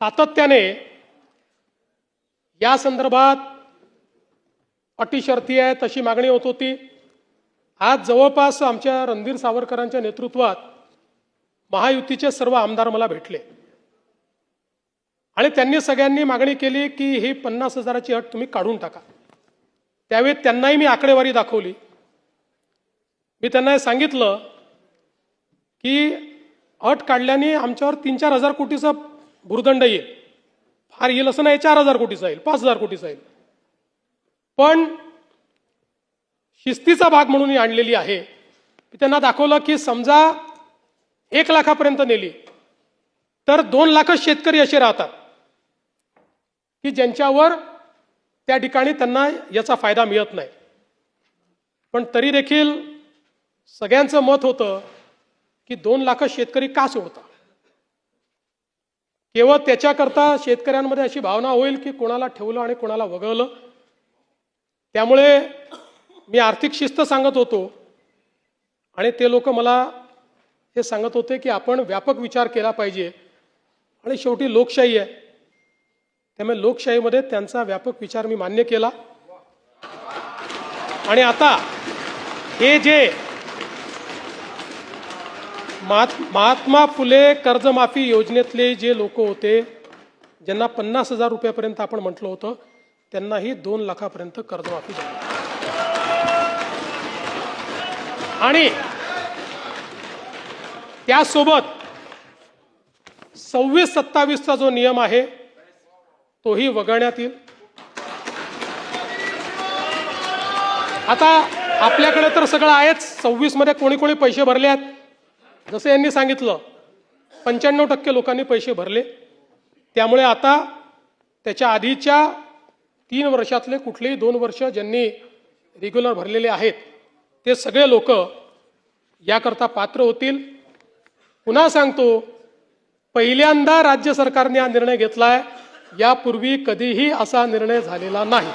सातत्याने या संदर्भात अटी शर्ती आहे तशी मागणी होत होती। आज जवळपास आमच्या रणधीर सावरकरांच्या नेतृत्वात महायुतीचे सर्व आमदार मला भेटले आणि त्यांनी सगळ्यांनी मागणी केली की ही 50,000ची अट तुम्ही काढून टाका। त्यावेळी त्यांनाही मी आकडेवारी दाखवली। मी त्यांना सांगितलं की अट काढल्याने आमच्यावर 3-4 हजार कोटीचा भुर्दंड येईल, फार येईल असं नाही, 4,000 कोटीचा येईल, 5,000 कोटीचा येईल, पण शिस्तीचा भाग म्हणून ही आणलेली आहे। मी त्यांना दाखवलं की समजा 1 लाखापर्यंत नेली तर 2 लाख शेतकरी असे राहतात की ज्यांच्यावर त्या ठिकाणी त्यांना याचा फायदा मिळत नाही, पण तरी देखील सगळ्यांचं मत होतं की 2 लाख शेतकरी का सोडता। केवळ त्याच्याकरता शेतकऱ्यांमध्ये अशी भावना होईल की कोणाला ठेवलं आणि कोणाला वगळलं। त्यामुळे मी आर्थिक शिस्त सांगत होतो आणि ते लोक मला हे सांगत होते की आपण व्यापक विचार केला पाहिजे आणि शेवटी लोकशाही आहे, त्यामुळे लोकशाहीमध्ये त्यांचा व्यापक विचार मी मान्य केला। आणि आता हे जे महात्मा फुले कर्जमाफी योजनेतले जे लोक होते ज्यांना 50,000 रुपयापर्यंत आपण म्हटलं होतं त्यांनाही 2 लाखापर्यंत कर्जमाफी झाली। आणि त्यासोबत 26-27चा जो नियम आहे तोही वगळण्यात येईल। आता आपल्याकडे तर सगळं आहेच, 26 मध्ये कोणी कोणी पैसे भरले आहेत, जसे यांनी सांगितलं 95% लोकांनी पैसे भरले। त्यामुळे आता त्याच्या आधीच्या 3 वर्षातले कुठलेही 2 वर्ष ज्यांनी रेग्युलर भरलेले आहेत ते सगळे लोक याकरता पात्र होतील। पुन्हा सांगतो, पहिल्यांदा राज्य सरकारने हा निर्णय घेतलाय, यापूर्वी कधीही असा निर्णय झालेला नाही।